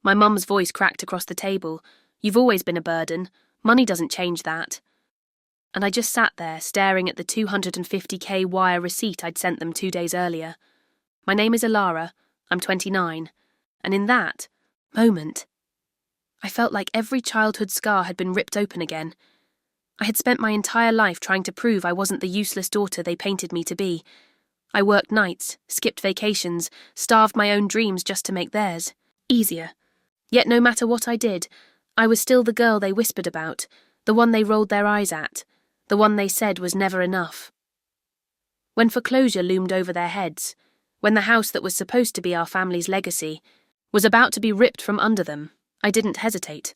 My mum's voice cracked across the table. "You've always been a burden. Money doesn't change that." And I just sat there, staring at the $250K wire receipt I'd sent them 2 days earlier. My name is Alara. I'm 29. And in that moment, I felt like every childhood scar had been ripped open again. I had spent my entire life trying to prove I wasn't the useless daughter they painted me to be. I worked nights, skipped vacations, starved my own dreams just to make theirs easier. Yet no matter what I did, I was still the girl they whispered about, the one they rolled their eyes at, the one they said was never enough. When foreclosure loomed over their heads, when the house that was supposed to be our family's legacy was about to be ripped from under them, I didn't hesitate.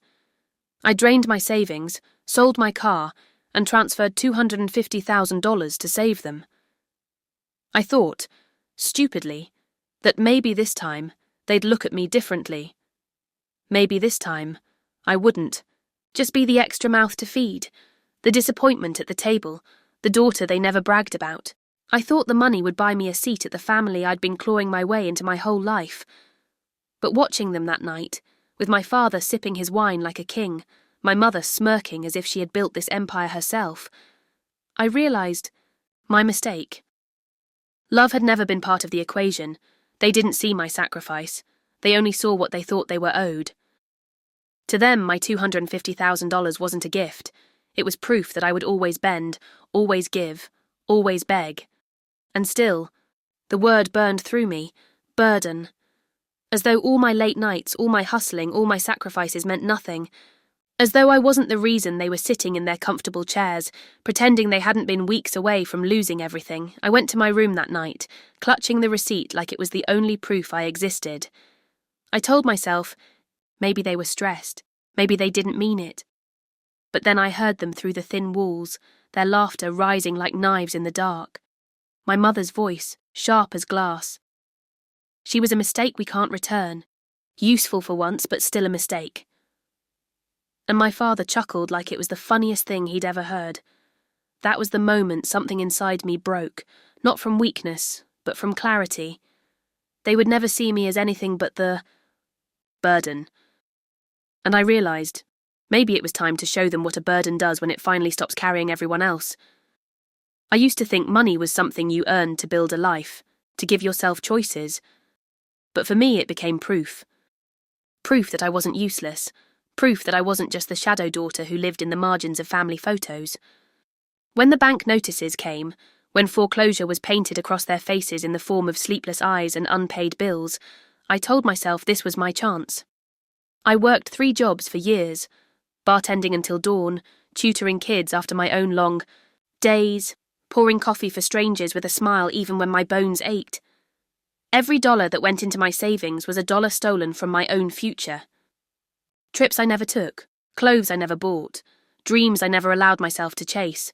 I drained my savings, sold my car, and transferred $250,000 to save them. I thought, stupidly, that maybe this time they'd look at me differently. Maybe this time I wouldn't just be the extra mouth to feed, the disappointment at the table, the daughter they never bragged about. I thought the money would buy me a seat at the family I'd been clawing my way into my whole life. But watching them that night, with my father sipping his wine like a king, my mother smirking as if she had built this empire herself, I realized my mistake. Love had never been part of the equation. They didn't see my sacrifice. They only saw what they thought they were owed. To them, my $250,000 wasn't a gift. It was proof that I would always bend, always give, always beg. And still, the word burned through me, burden. As though all my late nights, all my hustling, all my sacrifices meant nothing. As though I wasn't the reason they were sitting in their comfortable chairs, pretending they hadn't been weeks away from losing everything. I went to my room that night, clutching the receipt like it was the only proof I existed. I told myself, maybe they were stressed, maybe they didn't mean it. But then I heard them through the thin walls, their laughter rising like knives in the dark. My mother's voice, sharp as glass. She was a mistake we can't return. Useful for once, but still a mistake. And my father chuckled like it was the funniest thing he'd ever heard. That was the moment something inside me broke, not from weakness, but from clarity. They would never see me as anything but the burden. And I realized, maybe it was time to show them what a burden does when it finally stops carrying everyone else. I used to think money was something you earned to build a life, to give yourself choices. But for me it became proof. Proof that I wasn't useless. Proof that I wasn't just the shadow daughter who lived in the margins of family photos. When the bank notices came, when foreclosure was painted across their faces in the form of sleepless eyes and unpaid bills, I told myself this was my chance. I worked 3 jobs for years, bartending until dawn, tutoring kids after my own long days, pouring coffee for strangers with a smile even when my bones ached. Every dollar that went into my savings was a dollar stolen from my own future. Trips I never took, clothes I never bought, dreams I never allowed myself to chase,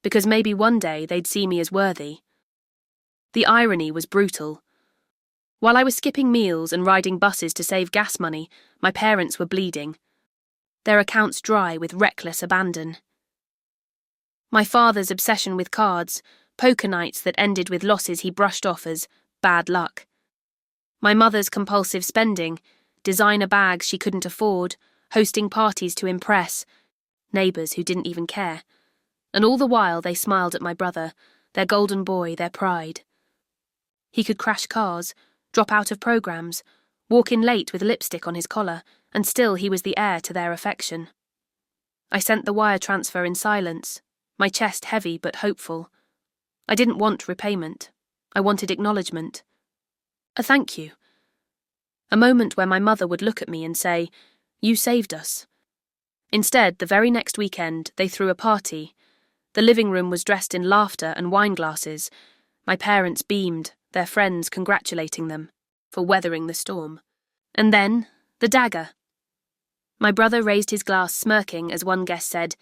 because maybe one day they'd see me as worthy. The irony was brutal. While I was skipping meals and riding buses to save gas money, my parents were bleeding. Their accounts dry with reckless abandon. My father's obsession with cards, poker nights that ended with losses he brushed off as bad luck. My mother's compulsive spending, designer bags she couldn't afford, hosting parties to impress, neighbours who didn't even care. And all the while they smiled at my brother, their golden boy, their pride. He could crash cars, drop out of programmes, walk in late with lipstick on his collar, and still he was the heir to their affection. I sent the wire transfer in silence, my chest heavy but hopeful. I didn't want repayment. I wanted acknowledgement. A thank you. A moment where my mother would look at me and say, "You saved us." Instead, the very next weekend, they threw a party. The living room was dressed in laughter and wine glasses. My parents beamed, their friends congratulating them for weathering the storm. And then, the dagger. My brother raised his glass smirking as one guest said,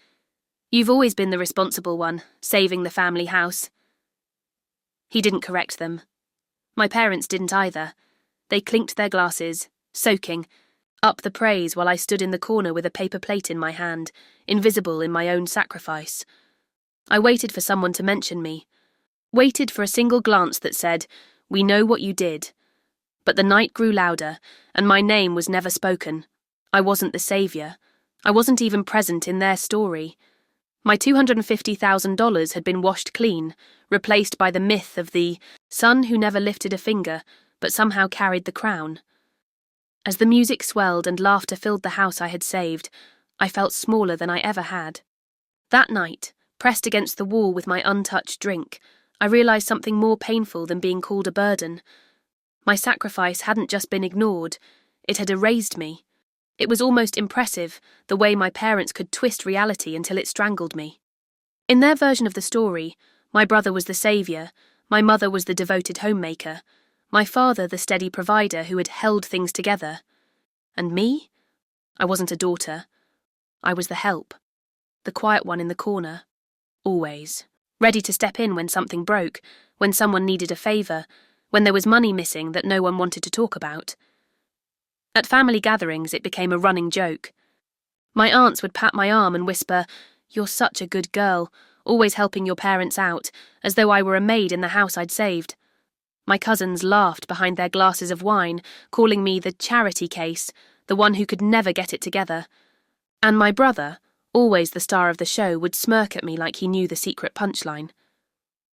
"You've always been the responsible one, saving the family house." He didn't correct them. My parents didn't either. They clinked their glasses, soaking, up the praise while I stood in the corner with a paper plate in my hand, invisible in my own sacrifice. I waited for someone to mention me, waited for a single glance that said, "We know what you did." But the night grew louder, and my name was never spoken. I wasn't the savior. I wasn't even present in their story. My $250,000 had been washed clean, replaced by the myth of the son who never lifted a finger, but somehow carried the crown. As the music swelled and laughter filled the house I had saved, I felt smaller than I ever had. That night, pressed against the wall with my untouched drink, I realized something more painful than being called a burden. My sacrifice hadn't just been ignored, it had erased me. It was almost impressive, the way my parents could twist reality until it strangled me. In their version of the story, my brother was the saviour, my mother was the devoted homemaker, my father the steady provider who had held things together. And me? I wasn't a daughter. I was the help. The quiet one in the corner. Always. Ready to step in when something broke, when someone needed a favour, when there was money missing that no one wanted to talk about. At family gatherings, it became a running joke. My aunts would pat my arm and whisper, "You're such a good girl, always helping your parents out," as though I were a maid in the house I'd saved. My cousins laughed behind their glasses of wine, calling me the charity case, the one who could never get it together. And my brother, always the star of the show, would smirk at me like he knew the secret punchline.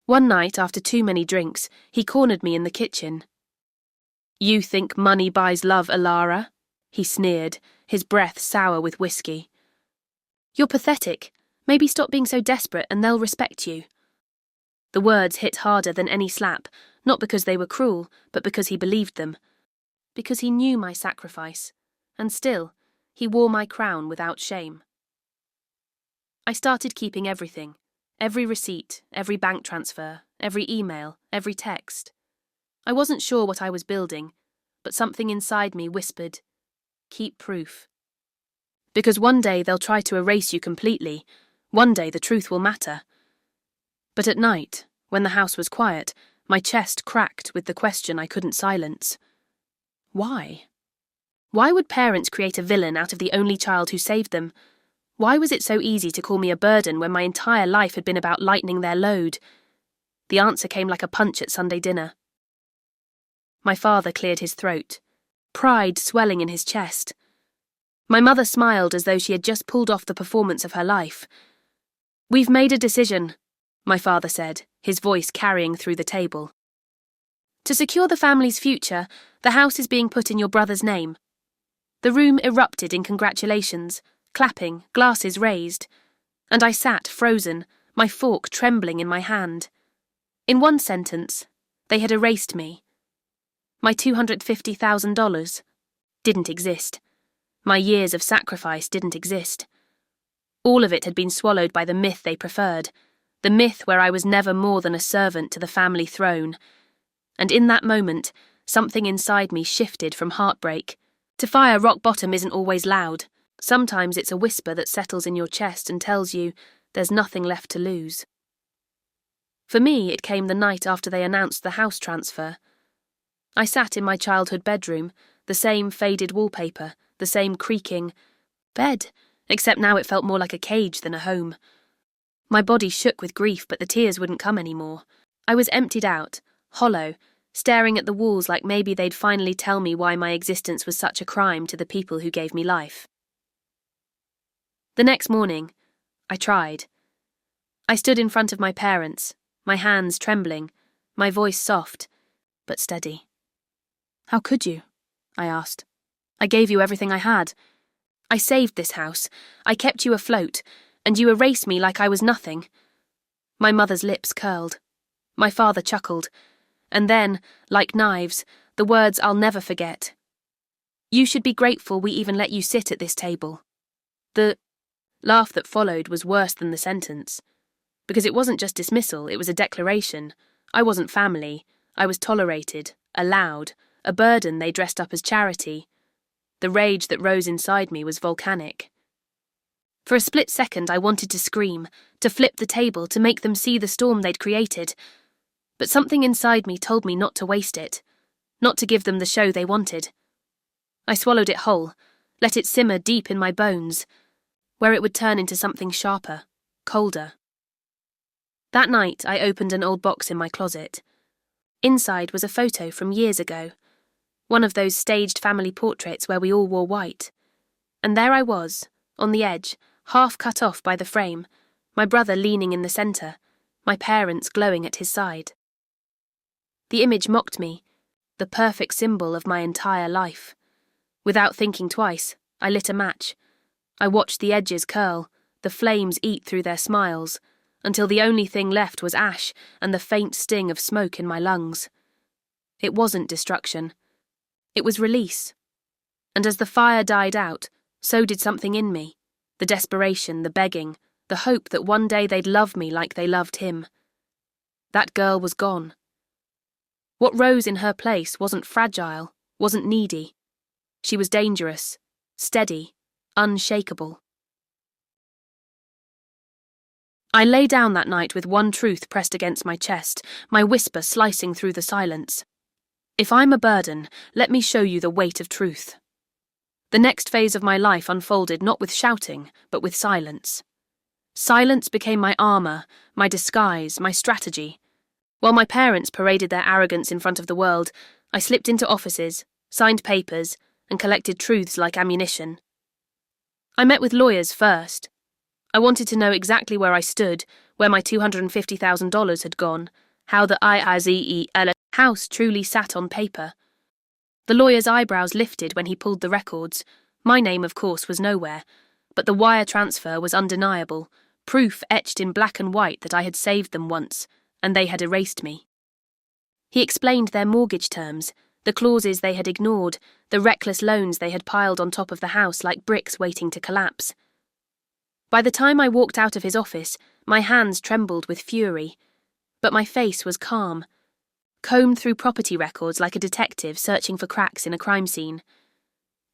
One night, after too many drinks, he cornered me in the kitchen. "You think money buys love, Alara?" he sneered, his breath sour with whiskey. "You're pathetic. Maybe stop being so desperate and they'll respect you." The words hit harder than any slap, not because they were cruel, but because he believed them. Because he knew my sacrifice. And still, he wore my crown without shame. I started keeping everything. Every receipt, every bank transfer, every email, every text. I wasn't sure what I was building, but something inside me whispered, "Keep proof." Because one day they'll try to erase you completely. One day the truth will matter. But at night, when the house was quiet, my chest cracked with the question I couldn't silence. Why? Why would parents create a villain out of the only child who saved them? Why was it so easy to call me a burden when my entire life had been about lightening their load? The answer came like a punch at Sunday dinner. My father cleared his throat, pride swelling in his chest. My mother smiled as though she had just pulled off the performance of her life. "We've made a decision," my father said, his voice carrying through the table. "To secure the family's future, the house is being put in your brother's name." The room erupted in congratulations, clapping, glasses raised, and I sat frozen, my fork trembling in my hand. In one sentence, they had erased me. My $250,000 didn't exist. My years of sacrifice didn't exist. All of it had been swallowed by the myth they preferred, the myth where I was never more than a servant to the family throne. And in that moment, something inside me shifted from heartbreak. To fire rock bottom isn't always loud. Sometimes it's a whisper that settles in your chest and tells you there's nothing left to lose. For me, it came the night after they announced the house transfer. I sat in my childhood bedroom, the same faded wallpaper, the same creaking bed, except now it felt more like a cage than a home. My body shook with grief, but the tears wouldn't come anymore. I was emptied out, hollow, staring at the walls like maybe they'd finally tell me why my existence was such a crime to the people who gave me life. The next morning, I tried. I stood in front of my parents, my hands trembling, my voice soft, but steady. "How could you?" I asked. "I gave you everything I had. I saved this house. I kept you afloat, and you erased me like I was nothing." My mother's lips curled. My father chuckled. And then, like knives, the words I'll never forget. "You should be grateful we even let you sit at this table." The laugh that followed was worse than the sentence. Because it wasn't just dismissal, it was a declaration. I wasn't family. I was tolerated, allowed, a burden they dressed up as charity. The rage that rose inside me was volcanic. For a split second I wanted to scream, to flip the table, to make them see the storm they'd created. But something inside me told me not to waste it, not to give them the show they wanted. I swallowed it whole, let it simmer deep in my bones, where it would turn into something sharper, colder. That night I opened an old box in my closet. Inside was a photo from years ago. one of those staged family portraits where we all wore white. And there I was, on the edge, half cut off by the frame, my brother leaning in the centre, my parents glowing at his side. The image mocked me, the perfect symbol of my entire life. Without thinking twice, I lit a match. I watched the edges curl, the flames eat through their smiles, until the only thing left was ash and the faint sting of smoke in my lungs. It wasn't destruction. It was release. And as the fire died out, so did something in me. The desperation, the begging, the hope that one day they'd love me like they loved him. That girl was gone. What rose in her place wasn't fragile, wasn't needy. She was dangerous, steady, unshakable. I lay down that night with one truth pressed against my chest, my whisper slicing through the silence. If I'm a burden, let me show you the weight of truth. The next phase of my life unfolded not with shouting, but with silence. Silence became my armor, my disguise, my strategy. While my parents paraded their arrogance in front of the world, I slipped into offices, signed papers, and collected truths like ammunition. I met with lawyers first. I wanted to know exactly where I stood, where my $250,000 had gone, how the IAZEL house truly sat on paper. The lawyer's eyebrows lifted when he pulled the records. My name, of course, was nowhere, but the wire transfer was undeniable, proof etched in black and white that I had saved them once, and they had erased me. He explained their mortgage terms, the clauses they had ignored, the reckless loans they had piled on top of the house like bricks waiting to collapse. By the time I walked out of his office, my hands trembled with fury, but my face was calm. Combed through property records like a detective searching for cracks in a crime scene.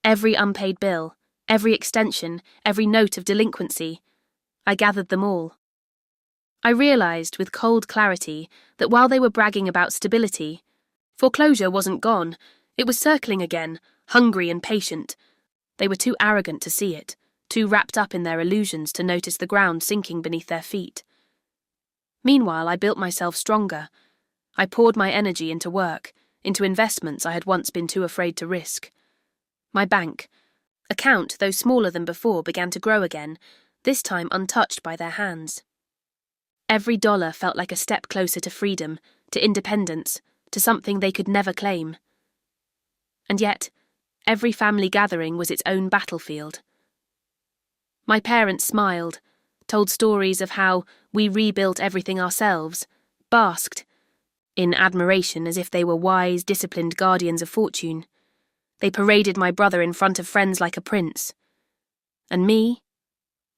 Every unpaid bill, every extension, every note of delinquency, I gathered them all. I realised with cold clarity that while they were bragging about stability, foreclosure wasn't gone, it was circling again, hungry and patient. They were too arrogant to see it, too wrapped up in their illusions to notice the ground sinking beneath their feet. Meanwhile, I built myself stronger. I poured my energy into work, into investments I had once been too afraid to risk. My bank account, though smaller than before, began to grow again, this time untouched by their hands. Every dollar felt like a step closer to freedom, to independence, to something they could never claim. And yet, every family gathering was its own battlefield. My parents smiled, told stories of how we rebuilt everything ourselves, basked in admiration as if they were wise, disciplined guardians of fortune. They paraded my brother in front of friends like a prince. And me,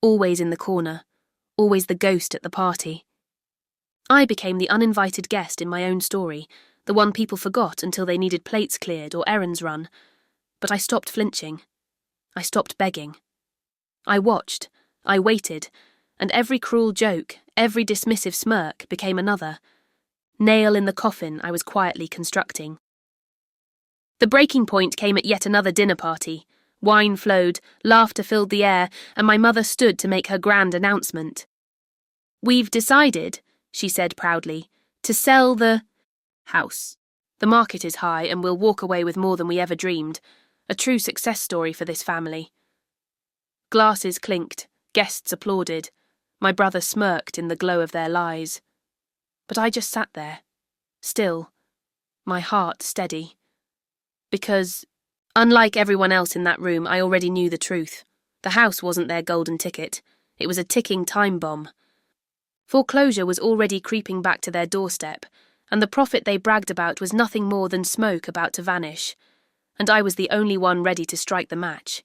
always in the corner, always the ghost at the party. I became the uninvited guest in my own story, the one people forgot until they needed plates cleared or errands run. But I stopped flinching. I stopped begging. I watched, I waited, and every cruel joke, every dismissive smirk became another nail in the coffin I was quietly constructing. The breaking point came at yet another dinner party. Wine flowed, laughter filled the air, and my mother stood to make her grand announcement. "We've decided," she said proudly, "to sell the house. The market is high, and we'll walk away with more than we ever dreamed. A true success story for this family." Glasses clinked, guests applauded. My brother smirked in the glow of their lies. But I just sat there, still, my heart steady. Because, unlike everyone else in that room, I already knew the truth. The house wasn't their golden ticket. It was a ticking time bomb. Foreclosure was already creeping back to their doorstep, and the profit they bragged about was nothing more than smoke about to vanish, and I was the only one ready to strike the match.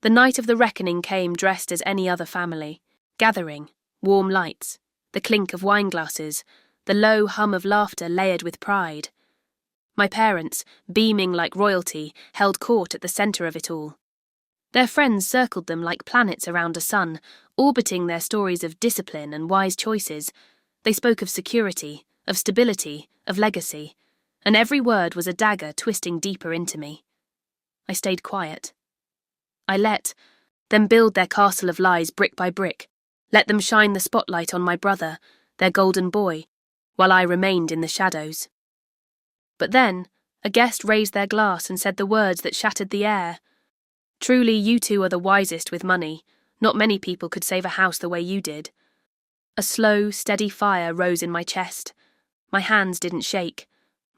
The night of the reckoning came dressed as any other family, gathering, warm lights, the clink of wine glasses, the low hum of laughter layered with pride. My parents, beaming like royalty, held court at the centre of it all. Their friends circled them like planets around a sun, orbiting their stories of discipline and wise choices. They spoke of security, of stability, of legacy, and every word was a dagger twisting deeper into me. I stayed quiet. I let them build their castle of lies brick by brick, let them shine the spotlight on my brother, their golden boy, while I remained in the shadows. But then, A guest raised their glass and said the words that shattered the air. Truly, you two are the wisest with money. Not many people could save a house the way you did. A slow, steady fire rose in my chest. My hands didn't shake.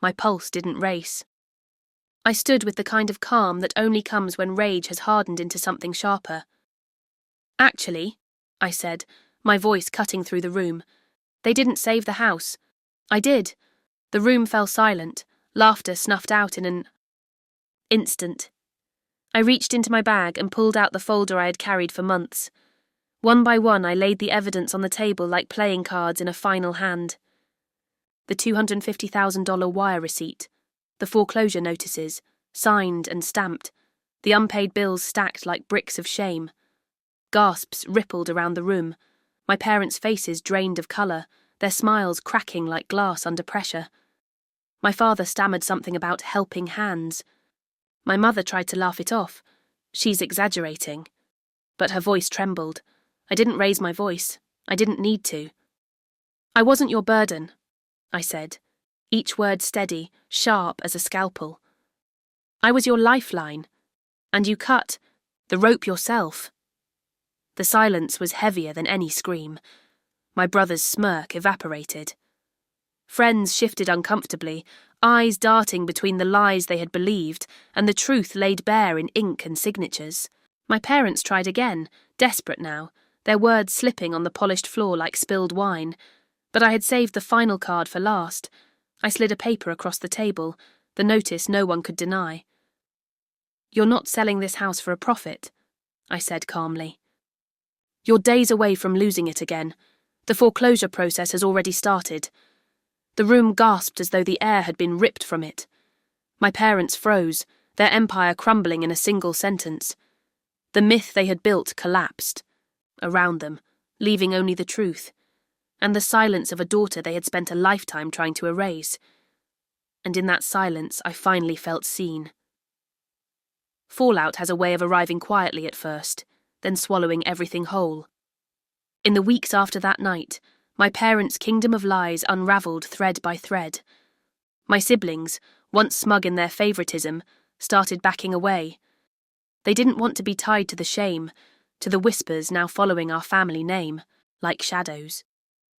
My pulse didn't race. I stood with the kind of calm that only comes when rage has hardened into something sharper. Actually, I said, my voice cutting through the room, they didn't save the house. I did. The room fell silent, laughter snuffed out in an instant. I reached into my bag and pulled out the folder I had carried for months. One by one, I laid the evidence on the table like playing cards in a final hand. The $250,000 wire receipt, the foreclosure notices, signed and stamped, the unpaid bills stacked like bricks of shame. Gasps rippled around the room, my parents' faces drained of colour, their smiles cracking like glass under pressure. My father stammered something about helping hands. My mother tried to laugh it off. She's exaggerating. But her voice trembled. I didn't raise my voice. I didn't need to. I wasn't your burden, I said, each word steady, sharp as a scalpel. I was your lifeline, and you cut the rope yourself. The silence was heavier than any scream. My brother's smirk evaporated. Friends shifted uncomfortably, eyes darting between the lies they had believed and the truth laid bare in ink and signatures. My parents tried again, desperate now, their words slipping on the polished floor like spilled wine. But I had saved the final card for last. I slid a paper across the table, the notice no one could deny. You're not selling this house for a profit, I said calmly. You're days away from losing it again. The foreclosure process has already started. The room gasped as though the air had been ripped from it. My parents froze, their empire crumbling in a single sentence. The myth they had built collapsed around them, leaving only the truth, and the silence of a daughter they had spent a lifetime trying to erase. And in that silence, I finally felt seen. Fallout has a way of arriving quietly at first, then swallowing everything whole. In the weeks after that night, my parents' kingdom of lies unravelled thread by thread. My siblings, once smug in their favouritism, started backing away. They didn't want to be tied to the shame, to the whispers now following our family name, like shadows.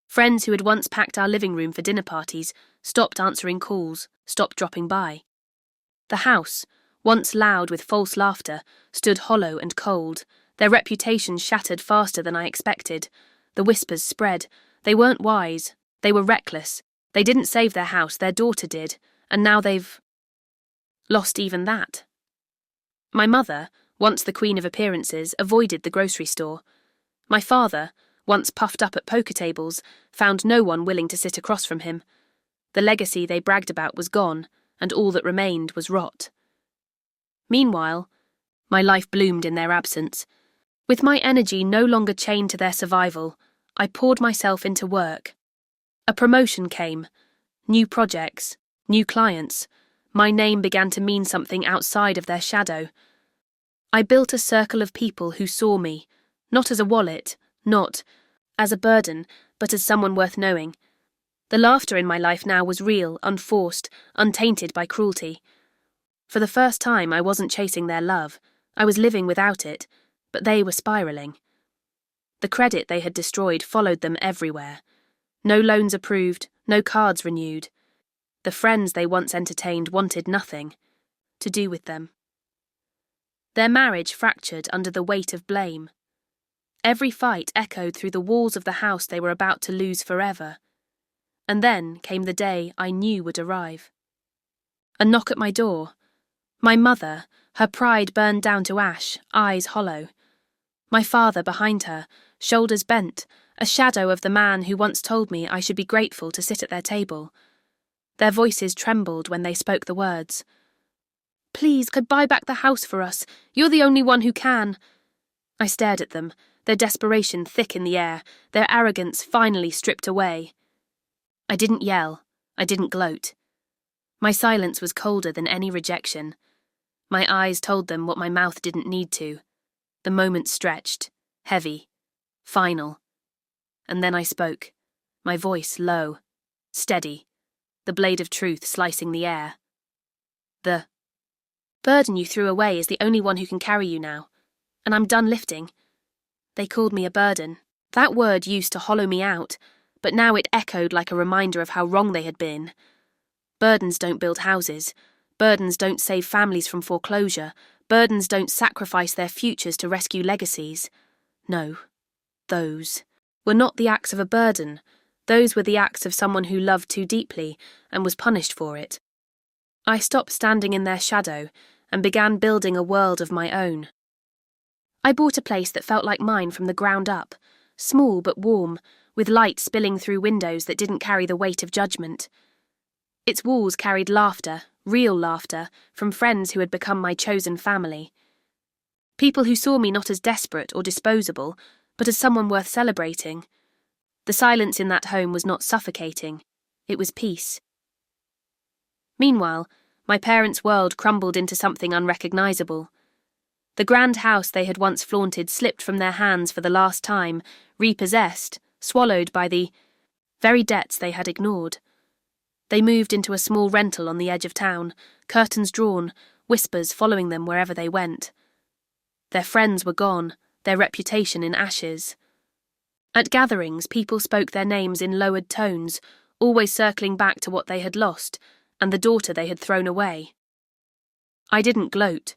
Friends who had once packed our living room for dinner parties stopped answering calls, stopped dropping by. The house, once loud with false laughter, stood hollow and cold, their reputations shattered faster than I expected. The whispers spread. They weren't wise. They were reckless. They didn't save their house, their daughter did, and now they've lost even that. My mother, once the queen of appearances, avoided the grocery store. My father, once puffed up at poker tables, found no one willing to sit across from him. The legacy they bragged about was gone, and all that remained was rot. Meanwhile, my life bloomed in their absence. With my energy no longer chained to their survival, I poured myself into work. A promotion came, new projects, new clients. My name began to mean something outside of their shadow. I built a circle of people who saw me, not as a wallet, not as a burden, but as someone worth knowing. The laughter in my life now was real, unforced, untainted by cruelty. For the first time, I wasn't chasing their love. I was living without it, but they were spiralling. The credit they had destroyed followed them everywhere. No loans approved, no cards renewed. The friends they once entertained wanted nothing to do with them. Their marriage fractured under the weight of blame. Every fight echoed through the walls of the house they were about to lose forever. And then came the day I knew would arrive. A knock at my door. My mother, her pride burned down to ash, eyes hollow. My father behind her, shoulders bent, a shadow of the man who once told me I should be grateful to sit at their table. Their voices trembled when they spoke the words. Please, could buy back the house for us. You're the only one who can. I stared at them, their desperation thick in the air, their arrogance finally stripped away. I didn't yell. I didn't gloat. My silence was colder than any rejection. My eyes told them what my mouth didn't need to. The moment stretched, heavy, final. And then I spoke, my voice low, steady, the blade of truth slicing the air. The burden you threw away is the only one who can carry you now, and I'm done lifting. They called me a burden. That word used to hollow me out, but now it echoed like a reminder of how wrong they had been. Burdens don't build houses. Burdens don't save families from foreclosure. Burdens don't sacrifice their futures to rescue legacies. No, those were not the acts of a burden. Those were the acts of someone who loved too deeply and was punished for it. I stopped standing in their shadow and began building a world of my own. I bought a place that felt like mine from the ground up, small but warm, with light spilling through windows that didn't carry the weight of judgment. Its walls carried laughter, real laughter, from friends who had become my chosen family. People who saw me not as desperate or disposable, but as someone worth celebrating. The silence in that home was not suffocating, it was peace. Meanwhile, my parents' world crumbled into something unrecognisable. The grand house they had once flaunted slipped from their hands for the last time, repossessed, swallowed by the very debts they had ignored. They moved into a small rental on the edge of town, curtains drawn, whispers following them wherever they went. Their friends were gone, their reputation in ashes. At gatherings, people spoke their names in lowered tones, always circling back to what they had lost, and the daughter they had thrown away. I didn't gloat.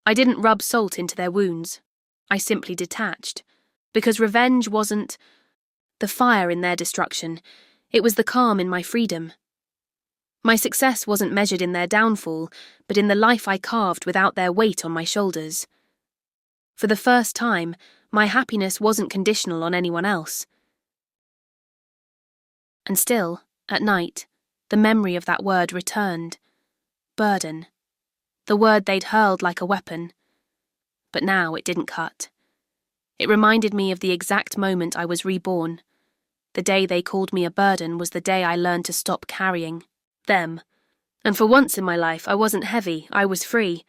I didn't rub salt into their wounds. I simply detached, because revenge wasn't the fire in their destruction, it was the calm in my freedom. My success wasn't measured in their downfall, but in the life I carved without their weight on my shoulders. For the first time, my happiness wasn't conditional on anyone else. And still, at night, the memory of that word returned. Burden. The word they'd hurled like a weapon. But now it didn't cut. It reminded me of the exact moment I was reborn. The day they called me a burden was the day I learned to stop carrying them. And for once in my life, I wasn't heavy, I was free.